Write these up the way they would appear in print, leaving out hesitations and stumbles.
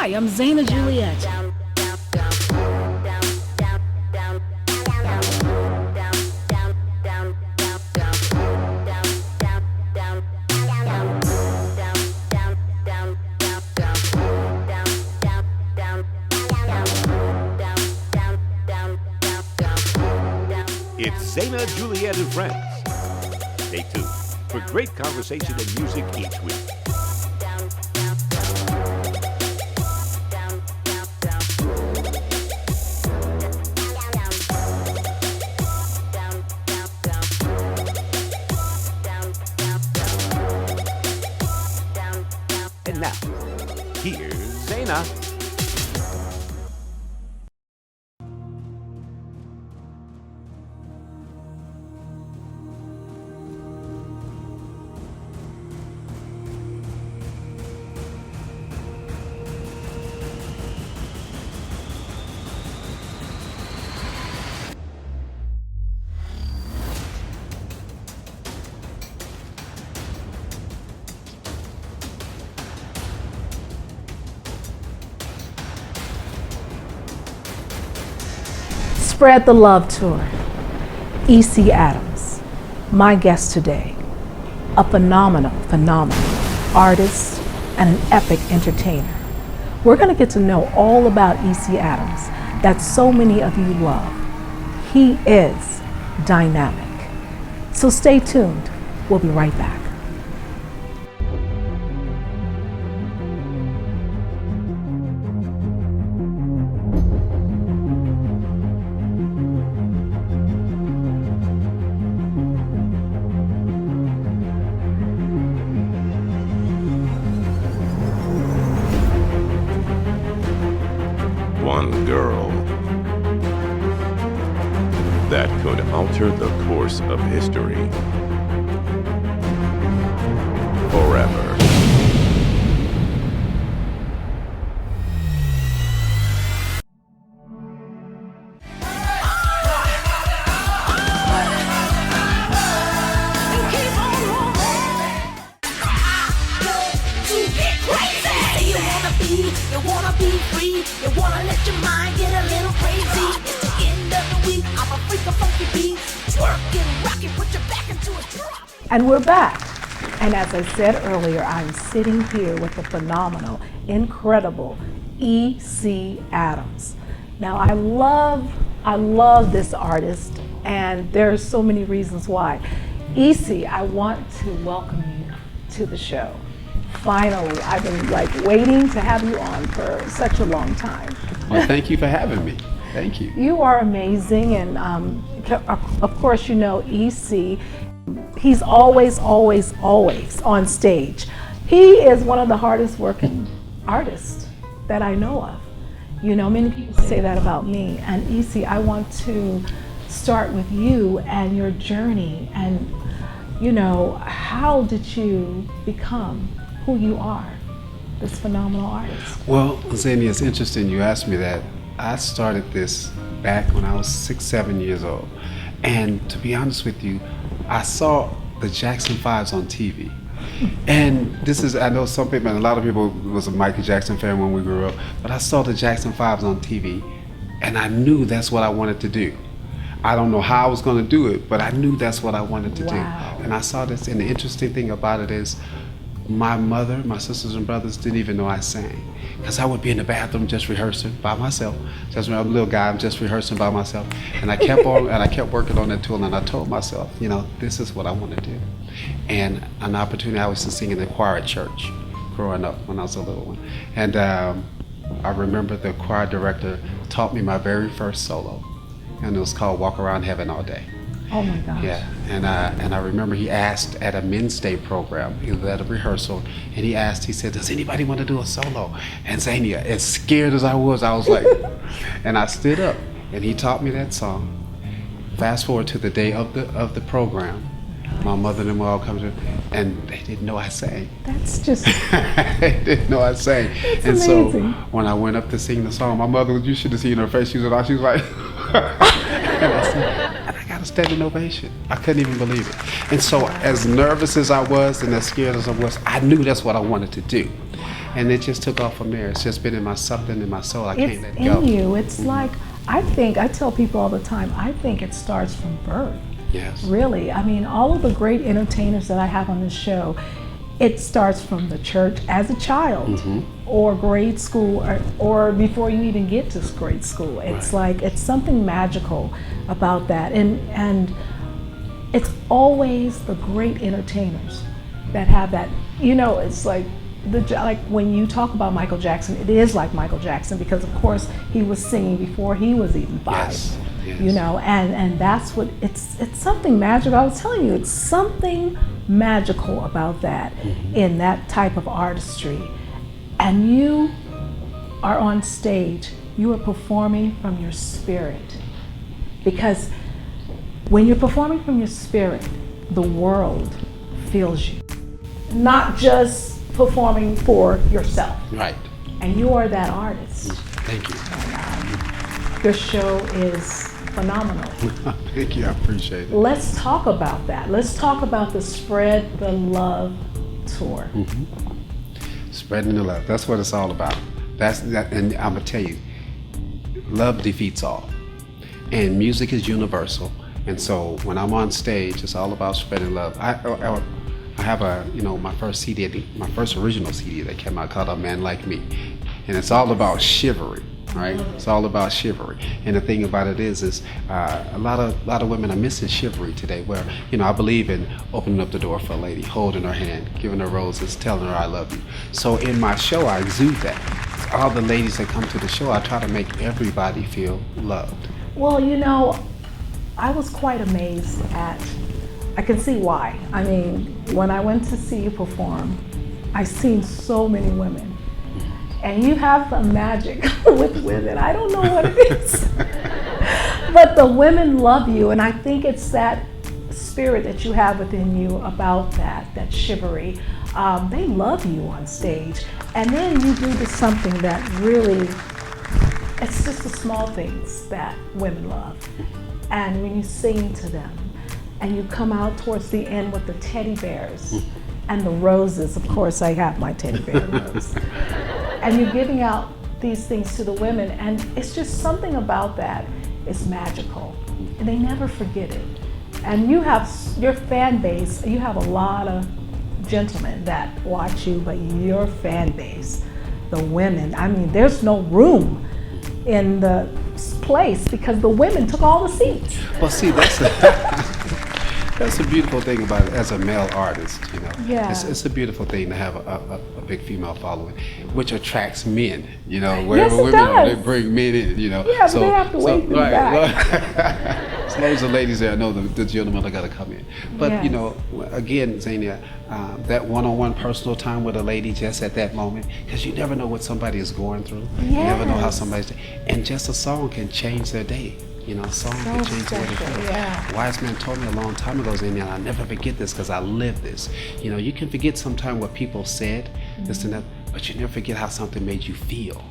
Hi, I'm Zaina Juliette. It's Zaina Juliette and Friends. Stay tuned for great conversation and music each week. And now, here's Zaina. Spread the Love Tour. E.C. Adams, my guest today, a phenomenal artist and an epic entertainer. We're going to get to know all about E.C. Adams that so many of you love. He is dynamic. So stay tuned. We'll be right back. One girl that could alter the course of history forever. You wanna be free, you wanna let your mind get a little crazy. It's the end of the week, I'm a freak of funky beat. Twerk and rock it, put your back into a drop. And we're back. And as I said earlier, I'm sitting here with the phenomenal, incredible E.C. Adams. Now I love this artist, and there's so many reasons why. E.C., I want to welcome you to the show. Finally, I've been waiting to have you on for such a long time. Well, thank you for having me. Thank you. You are amazing, and of course, you know E.C. He's always on stage. He is one of the hardest working artists that I know of. You know, many people say that about me. And E.C., I want to start with you and your journey, and you know, how did you become who you are, this phenomenal artist? Well, Zaina, it's interesting you asked me that. I started this back when I was 6, 7 years old. And to be honest with you, I saw the Jackson 5s on TV. And this is, I know some people, and a lot of people was a Michael Jackson fan when we grew up, but I saw the Jackson 5s on TV, and I knew that's what I wanted to do. I don't know how I was gonna do it, but I knew that's what I wanted to do. And I saw this, and the interesting thing about it is, my mother, my sisters and brothers didn't even know I sang. Because I would be in the bathroom just rehearsing by myself. Just when I'm a little guy, I'm just rehearsing by myself. And I kept on, and I kept working on that tool, and I told myself, you know, this is what I want to do. And an opportunity, I was to sing in the choir at church growing up when I was a little one. And I remember the choir director taught me my very first solo. And it was called Walk Around Heaven All Day. Oh my gosh. Yeah, and I remember he asked at a Men's Day program, he was at a rehearsal, and he asked, he said, does anybody want to do a solo? And Zaina, as scared as I was like, and I stood up, and he taught me that song. Fast forward to the day of the program, my mother and them all come to, and they didn't know I sang. That's just... They didn't know I sang. That's and amazing. So when I went up to sing the song, my mother, you should have seen her face, she was like, and I got a standing ovation. I couldn't even believe it. And so as nervous as I was and as scared as I was, I knew that's what I wanted to do. and it just took off from there. It's just been in my something in my soul. I It's can't let it go. in you. It's like, I tell people all the time, I think it starts from birth. Yes. Really. I mean, all of the great entertainers that I have on this show, it starts from the church as a child, or grade school, or before you even get to grade school. It's like, it's something magical about that. And it's always the great entertainers that have that. You know, it's like, like when you talk about Michael Jackson, it is like Michael Jackson, because of course he was singing before he was even 5. Yes. Yes. You know, and that's what it's something magical. I was telling you, it's something magical about that, in that type of artistry. And you are on stage, you are performing from your spirit, because when you're performing from your spirit, the world feels you, not just performing for yourself. Right. And you are that artist. Thank you. Your show is phenomenal. Thank you. I appreciate it. Let's talk about that. Let's talk about the Spread the Love tour. Spreading the love. That's what it's all about. That's that, and I'm gonna tell you, love defeats all. And music is universal. And so when I'm on stage, it's all about spreading love. I have my first CD, my first original CD that came out called A Man Like Me, and it's all about chivalry. Right, it's all about chivalry, and the thing about it is a lot of women are missing chivalry today. Where I believe in opening up the door for a lady, holding her hand, giving her roses, telling her I love you. So in my show, I exude that. All the ladies that come to the show, I try to make everybody feel loved. Well, I was quite amazed at. I can see why. I mean, when I went to see you perform, I've seen so many women. And you have a magic with women. I don't know what it is. But the women love you, and I think it's that spirit that you have within you about that chivalry. They love you on stage. And then you do something that really, it's just the small things that women love. And when you sing to them, and you come out towards the end with the teddy bears and the roses, of course I have my teddy bear rose. And you're giving out these things to the women, and it's just something about that is magical, and they never forget it. And you have your fan base, you have a lot of gentlemen that watch you, but your fan base, the women, I mean, there's no room in the place because the women took all the seats. Well, see, that's the beautiful thing about it as a male artist, Yeah. It's a beautiful thing to have a big female following, which attracts men, Yes, wherever it women are, they does. bring men in, Yeah, but they have to wait in the back. So those are ladies there, I know the gentlemen are gonna come in. But Yes. again, Zaina, that one-on-one personal time with a lady just at that moment, because you never know what somebody is going through. You never know how Yes. somebody's, and just a song can change their day. A song can change the way they special, feel. yeah. Wise man told me a long time ago, and I'll never forget this because I lived this. You can forget sometime what people said, this and that, but you never forget how something made you feel.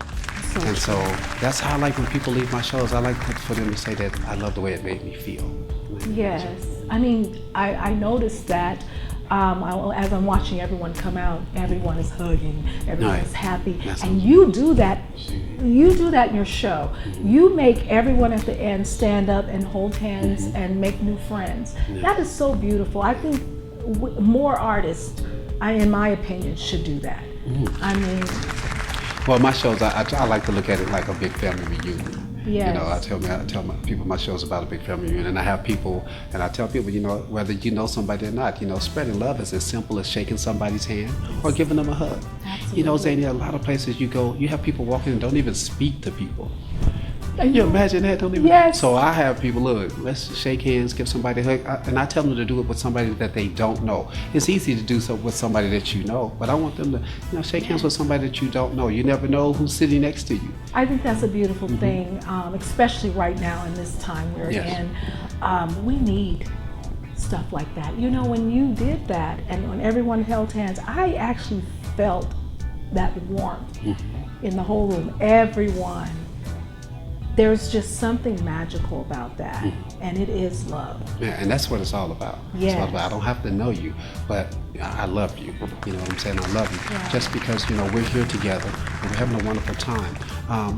And so that's how I like when people leave my shows. I like for them to say that I love the way it made me feel. Yes, I mean, I noticed that as I'm watching everyone come out, everyone is hugging, everyone is happy, and you do that. You do that in your show. You make everyone at the end stand up and hold hands and make new friends. That is so beautiful. I think more artists, in my opinion, should do that. I mean, well, my shows, I like to look at it like a big family reunion. Yes. I tell my people my show's about a big family reunion, and I have people, and I tell people, whether you know somebody or not, spreading love is as simple as shaking somebody's hand or giving them a hug. Absolutely. Zaina, a lot of places you go, you have people walking and don't even speak to people. Can you imagine that? Don't even. Yes. So I have people, look, let's shake hands, give somebody a hug, and I tell them to do it with somebody that they don't know. It's easy to do so with somebody that you know, but I want them to, shake hands with somebody that you don't know. You never know who's sitting next to you. I think that's a beautiful thing, especially right now in this time we're in. We need stuff like that. When you did that and when everyone held hands, I actually felt that warmth in the whole room. Everyone there's just something magical about that, and it is love. Yeah, and that's what it's all about. Yes. It's all about. I don't have to know you, but I love you. You know what I'm saying? I love you. Yeah. Just because, you know, we're here together and we're having a wonderful time.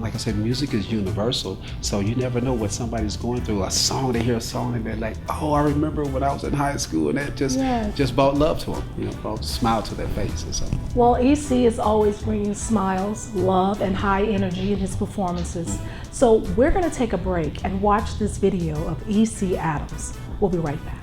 Like I said, music is universal, so you never know what somebody's going through. A song, they hear a song and they're like, oh, I remember when I was in high school, and that just brought love to them, you know, brought a smile to their face and so. Well, EC is always bringing smiles, love, and high energy in his performances. So we're going to take a break and watch this video of EC Adams. We'll be right back.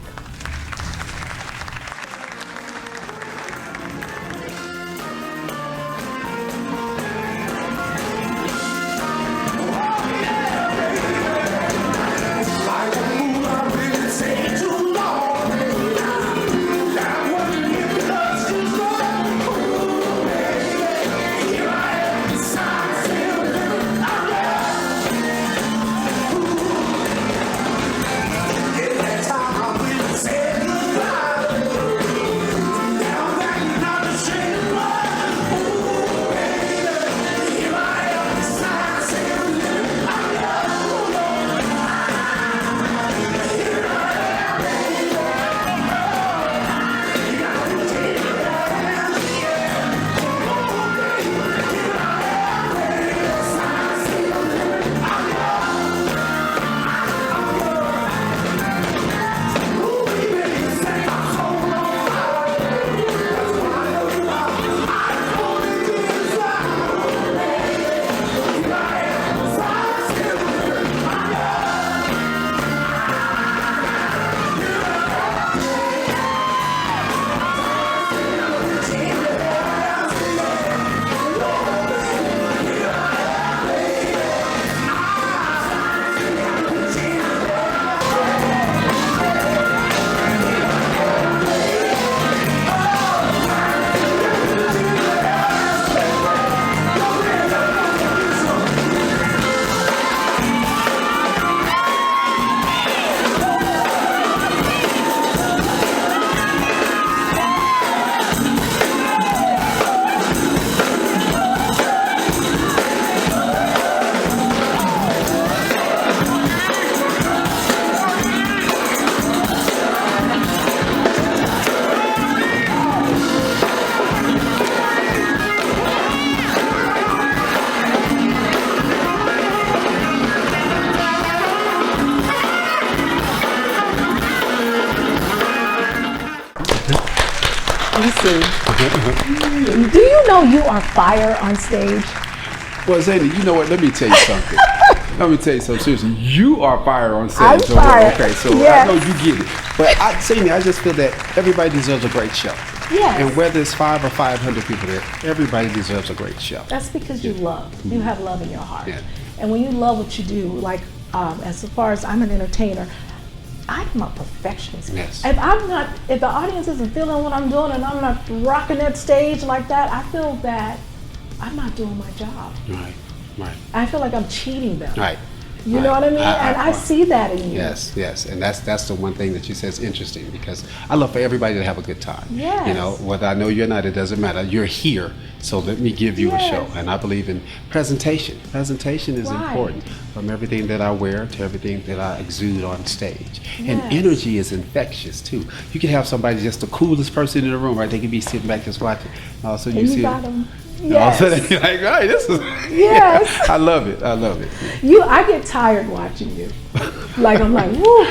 Do you know you are fire on stage? Well, Zaina, you know what? Let me tell you something. Let me tell you something. Seriously, you are fire on stage. I'm fire. Okay, so Yes. I know you get it. But Zaina, I just feel that everybody deserves a great show. Yes. And whether it's 5 or 500 people there, everybody deserves a great show. That's because you love. You have love in your heart. Yeah. And when you love what you do, like as far as I'm an entertainer, I'm a perfectionist. Yes. If the audience isn't feeling what I'm doing and I'm not rocking that stage like that, I feel that I'm not doing my job. Right, right. I feel like I'm cheating them. Right. You know what I mean? And I see that in you. Yes, yes, and that's the one thing that you said is interesting, because I love for everybody to have a good time. Yes. You know, whether I know you or not, it doesn't matter. You're here, so let me give you a show. And I believe in presentation. Presentation is important, from everything that I wear to everything that I exude on stage. And energy is infectious too. You can have somebody just the coolest person in the room, right? They can be sitting back just watching. Also, you see got them. All of a sudden, you're like, right, this is. Yes. I love it. I love it. I get tired watching you. Like, I'm like, woo.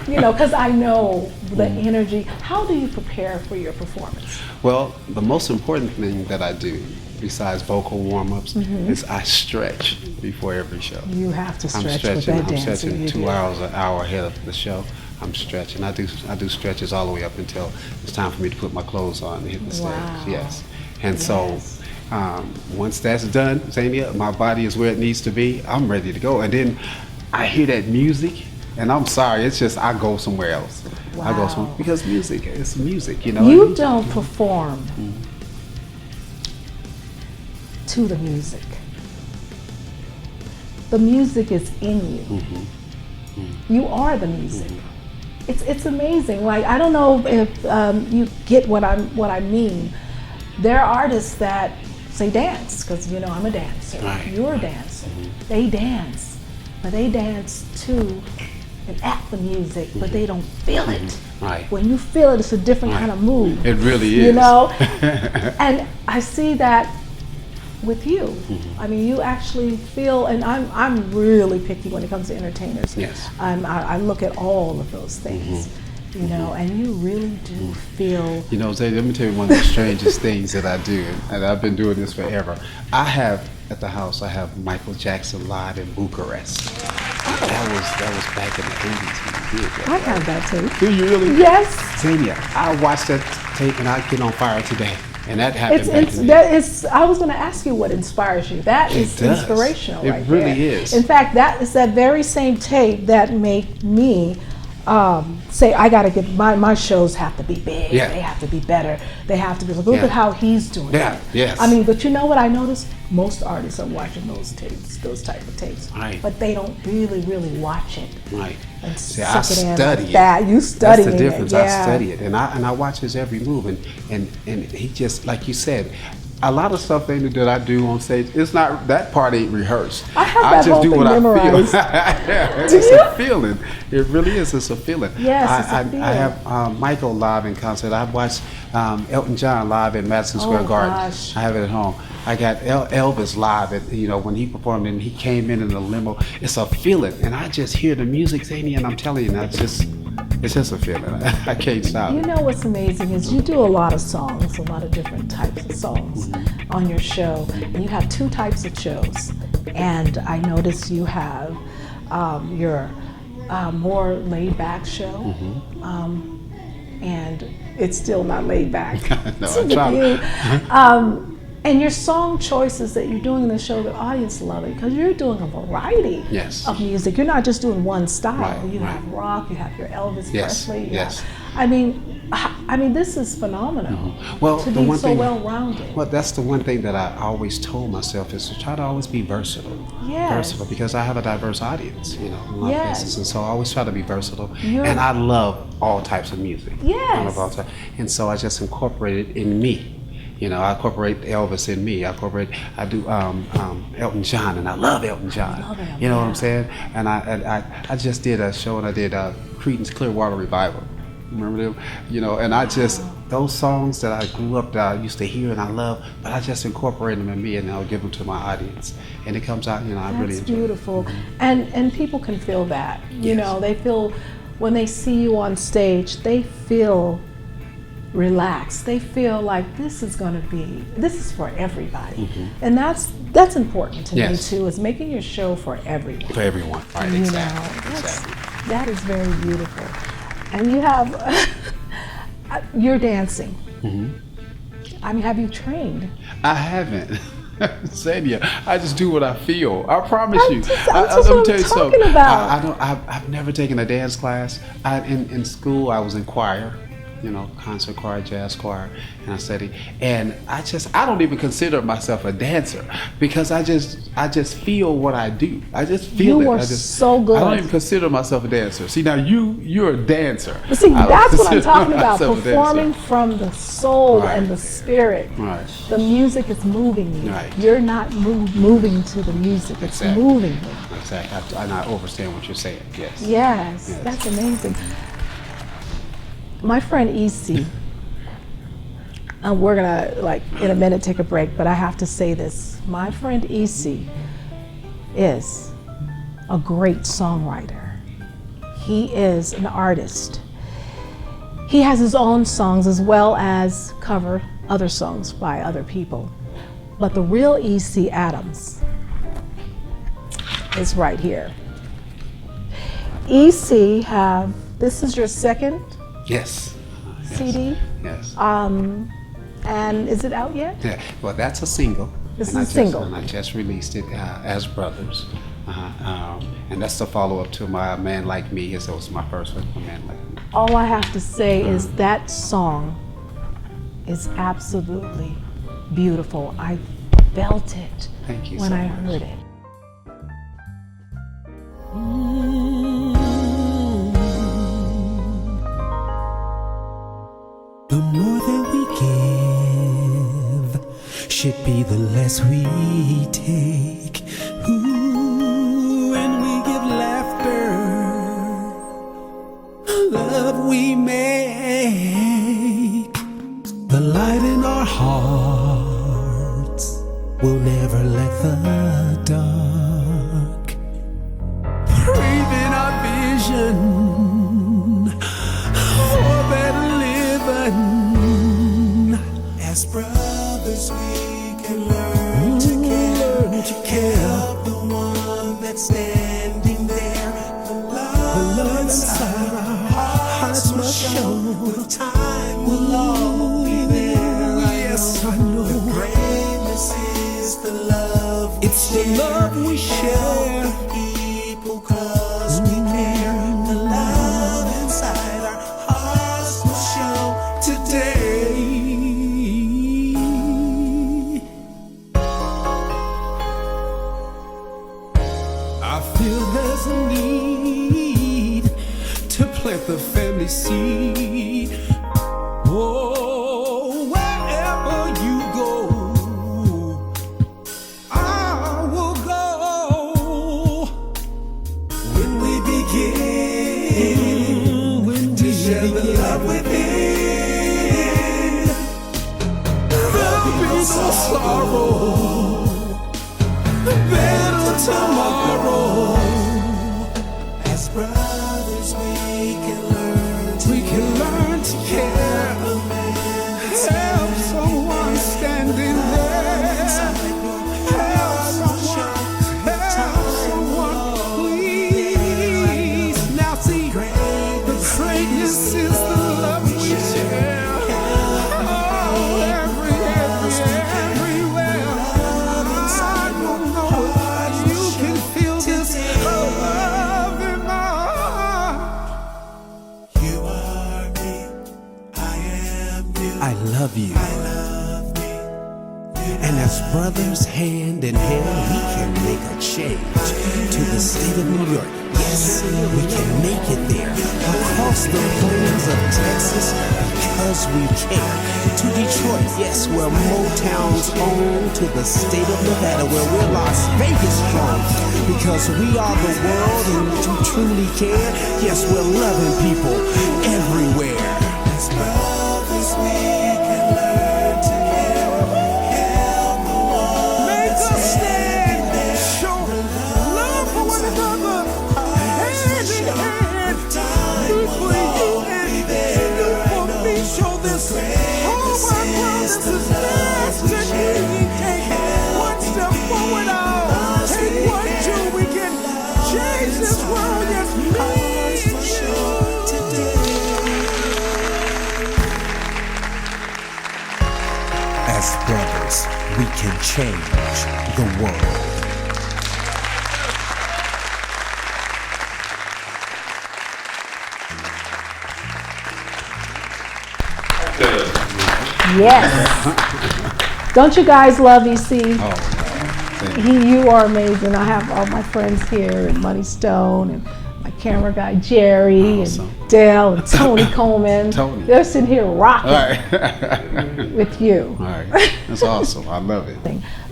You know, because I know the energy. How do you prepare for your performance? Well, the most important thing that I do, besides vocal warm-ups, is I stretch before every show. You have to stretch. I'm stretching. With that I'm stretching 2 hours, an hour ahead of the show. I'm stretching. I do stretches all the way up until it's time for me to put my clothes on and hit the stage. Yes. And so once that's done, Zaina, my body is where it needs to be. I'm ready to go. And then I hear that music, and I'm sorry, it's just I go somewhere else. I go somewhere because music is music, you know. You don't perform to the music. The music is in you. You are the music. It's amazing. Like, I don't know if you get what I mean. There are artists that say dance, because you know I'm a dancer. Right. You're a dancer. They dance, but they dance to and at the music, but they don't feel it. Right. When you feel it, it's a different kind of move. It really is. You know? And I see that with you. I mean, you actually feel, and I'm really picky when it comes to entertainers. Yes. I look at all of those things, you know, and you really do feel. You know, Zay, let me tell you one of the strangest things that I do, and I've been doing this forever. I have, at the house, I have Michael Jackson live in Bucharest. That was back in the 80s when he did that. I have that too. Do you really? Yes. Zania, I watched that tape and I get on fire today. And that happened back in the I was going to ask you what inspires you. That is inspirational, right there. It really is. In fact, that is that very same tape that made me say, I got to get, my shows have to be big. Yeah. They have to be better. They have to be, look at how he's doing it. Yes. I mean, but you know what I noticed? Most artists are watching those tapes, those type of tapes. Right. But they don't really watch it. Right. And See, I study it. That. You study it. That's the difference. Yeah. I study it, and I watch his every move, and he just, like you said, a lot of stuff that I do on stage, it's not, that part ain't rehearsed. I have that just whole do thing what memorized. I feel. Yeah, Do it's you? a feeling. It really is. It's a feeling. Yes, it's a feeling. I have Michael live in concert. I've watched Elton John live in Madison Square Garden. Gosh. I have it at home. I got Elvis live at, you know, when he performed and he came in the limo. It's a feeling, and I just hear the music, Zania, and I'm telling you, it's just a feeling. I can't stop. You know what's amazing is you do a lot of songs, a lot of different types of songs on your show. And you have two types of shows. And I notice you have your more laid back show. And it's still not laid back. No, I'm trying. And your song choices that you're doing in the show, the audience love it because you're doing a variety of music. You're not just doing one style. You have rock, you have your Elvis Presley. I mean, this is phenomenal. Well, to the be one so thing, well-rounded. Well, that's the one thing that I always told myself is to try to always be versatile. Versatile, because I have a diverse audience, you know, in a lot of places, and so I always try to be versatile. And I love all types of music. I love all types, and so I just incorporate it in me. You know, I incorporate Elvis in me. I do Elton John, and I love Elton John. You know what I'm saying? And I just did a show, and I did Creedence Clearwater Revival. Remember them? You know, and I just, those songs that I grew up that I used to hear and I love, but I just incorporate them in me, and I'll give them to my audience. And it comes out, you know, I really enjoy it. That's beautiful. And people can feel that. You know, they feel, when they see you on stage, they feel relaxed. They feel like this is for everybody. And that's important to me too, is making your show for everyone. For everyone, right, You exactly. know, that is very beautiful. And you have, you're dancing. I mean, have you trained? I haven't. Zania, I just do what I feel. I promise you. That's what I'm talking about. I've never taken a dance class. In school, I was in choir. You know, concert choir, jazz choir, and I studied. And I don't even consider myself a dancer because I just feel what I do. I just feel it. You are so good. I don't even consider myself a dancer. See, now you're a dancer. But see, that's what I'm talking about. Performing from the soul and the spirit. The music is moving you. You're not moving to the music. It's moving you. Exactly. And I understand what you're saying. Yes. That's amazing. My friend EC, we're gonna, like, in a minute take a break, but I have to say this. My friend EC is a great songwriter. He is an artist. He has his own songs as well as cover other songs by other people. But the real EC Adams is right here. EC this is your second CD? Yes. And is it out yet? Yeah. Well, that's a single. This is a single. And I just released it as Brothers. And that's the follow-up to my Man Like Me. It was my first one, A Man Like Me. All I have to say is that song is absolutely beautiful. I felt it when I heard it. The more that we give should be the less we take. Ooh, when we give dark, braving our vision for better living. As brothers, we can learn to care. Help the one that's standing there. The love inside our hearts must show. The time will all be there. Yes, I know. The greatness is the love. It's the love we share. Help the people 'cause we care. The love inside our hearts will show today. I feel there's a need to plant the family seed. Oh, wherever you go, I will go. When we begin to share the love within, there'll be no sorrow, better tomorrow. As brothers, we can learn to care. Help someone standing there. Help someone, please. Now see, the greatness is the love we share. Oh, everywhere. I don't know if you can feel this love in my heart. You are me, I am you. I love you. And as brothers, hand in hand, we can make a change to the state of New York. Yes, we can make it there. Across the plains of Texas, because we care. To Detroit, yes, where Motown's home. To the state of Nevada, where we're Las Vegas strong. Because we are the world and we truly care. Yes, we're loving people everywhere. As brothers, we can learn to care. Help the one. Make a stand. Show love for one another. Hand in hand. Me for you and you for me. Show this. Oh my brothers, this is destiny. Take one step forward out. Take one, two. We can change this world. Yes, me and you. As brothers, we can change the world. Yes. Don't you guys love EC? Oh, thank you. You are amazing. I have all my friends here, and Money Stone, and my camera guy Jerry, Awesome. and Dale, and Tony Coleman. Tony. They're sitting here rocking All right. with you. All right. That's awesome. I love it.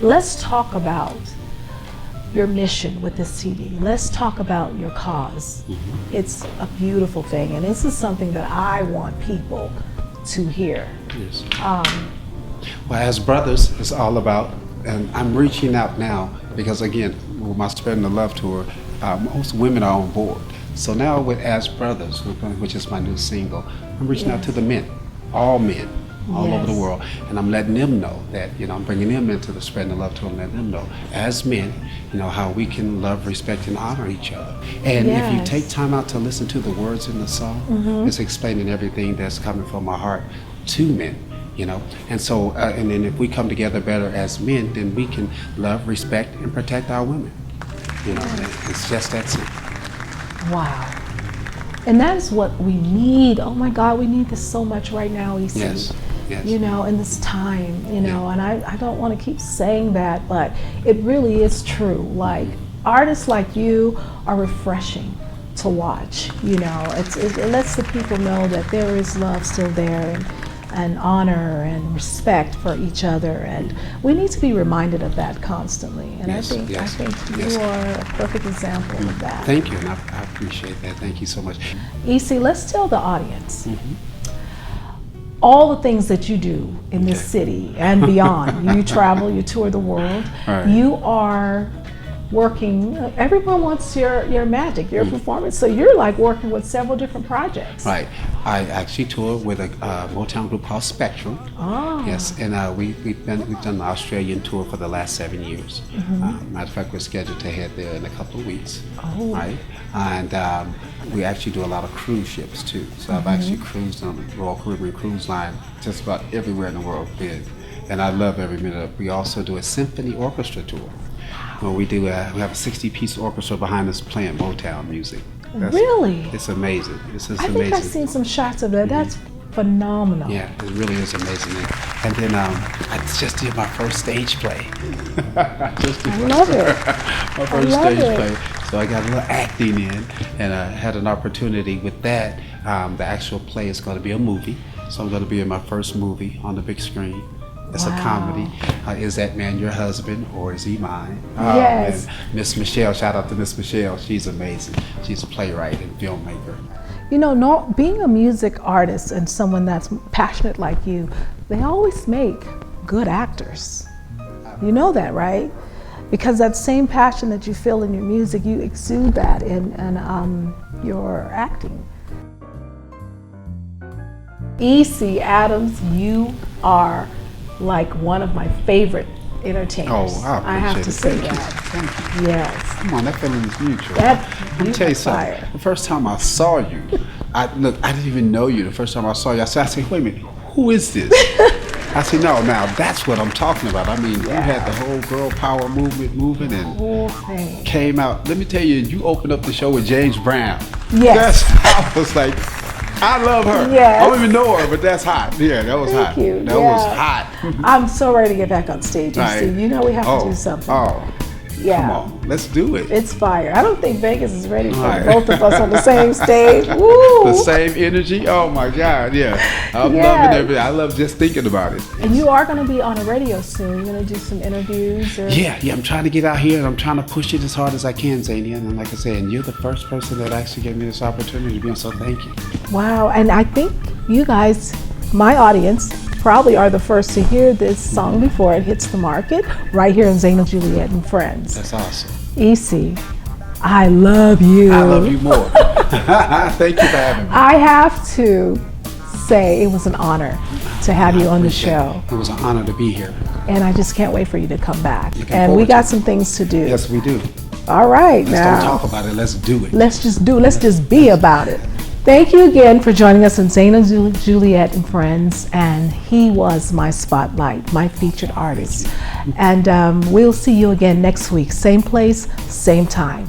Let's talk about your mission with this CD. Let's talk about your cause. It's a beautiful thing, and this is something that I want people to hear. Yes. Well, as brothers, it's all about, and I'm reaching out now because again, with my Spreading the Love tour, most women are on board. So now with As Brothers, which is my new single, I'm reaching out to the men, all men, all over the world, and I'm letting them know that, I'm bringing them into the Spreading the Love tour and letting them know, as men, how we can love, respect, and honor each other. And if you take time out to listen to the words in the song, it's explaining everything that's coming from my heart to men. And so, and then if we come together better as men, then we can love, respect, and protect our women. It's just that simple. Wow. And that is what we need. Oh my God, we need this so much right now, EC. Yes. In this time, and I don't want to keep saying that, but it really is true. Like, artists like you are refreshing to watch. It lets the people know that there is love still there, and honor and respect for each other, and we need to be reminded of that constantly. And I think you are a perfect example of that. Thank you, and I appreciate that. Thank you so much. EC, let's tell the audience all the things that you do in this city and beyond. You travel, you tour the world. Right. You are working, everyone wants your magic, your performance. So you're like working with several different projects. Right. I actually tour with a Motown group called Spectrum. Oh. Yes, and we've done the Australian tour for the last 7 years. Matter of fact, we're scheduled to head there in a couple of weeks. Oh. Right. And we actually do a lot of cruise ships too. So I've actually cruised on the Royal Caribbean Cruise Line just about everywhere in the world. And I love every minute of it. We also do a symphony orchestra tour. Well, we have a 60-piece orchestra behind us playing Motown music. Really? It's amazing. It's just I amazing. think I've seen some shots of that. That's phenomenal. Yeah, it really is amazing. And then I just did my first stage play. I love it. My first stage play. So I got a little acting in, and I had an opportunity with that. The actual play is going to be a movie. So I'm going to be in my first movie on the big screen. It's a comedy. Is that man your husband or is he mine? Yes. And Miss Michelle, shout out to Miss Michelle. She's amazing. She's a playwright and filmmaker. You know, being a music artist and someone that's passionate like you, they always make good actors. You know that, right? Because that same passion that you feel in your music, you exude that in your acting. E.C. Adams, you are like one of my favorite entertainers. Oh, I have to say Thank you. that. Thank you. Yes. Come on, that feeling is mutual. That Let me tell you fire. something. The first time I saw you, I didn't even know you. The first time I saw you, I said, wait a minute, who is this? I said, no, now that's what I'm talking about. I mean, you had the whole girl power movement moving and Whole thing. came out. Let me tell you, you opened up the show with James Brown. Yes. I was like, I love her. Yes. I don't even know her, but that's hot. Yeah, that was Thank hot. you. That was hot. I'm so ready to get back on stage. Right. You see, you know we have to do something. Oh, Yeah. come on, let's do it. It's fire. I don't think Vegas is ready for Right. both of us on the same stage. Woo! The same energy. Oh my God, yeah. I'm Yes. loving everything. I love just thinking about it. And you are going to be on a radio soon. You're going to do some interviews. Or... Yeah, I'm trying to get out here and I'm trying to push it as hard as I can, Zaina. And like I said, and you're the first person that actually gave me this opportunity to be on, so thank you. Wow. And I think you guys, my audience, probably are the first to hear this song before it hits the market, right here in Zaina Juliette and Friends. That's awesome. E.C., I love you. I love you more. Thank you for having me. I have to say it was an honor to have you on the show. It was an honor to be here. And I just can't wait for you to come back. Looking And we forward got to it. some things to do. Yes, we do. All right, Let's now. don't talk about it. Let's do it. Let's just be about it. Thank you again for joining us on Zaina Juliette and Friends, and he was my spotlight, my featured artist. And we'll see you again next week, same place, same time.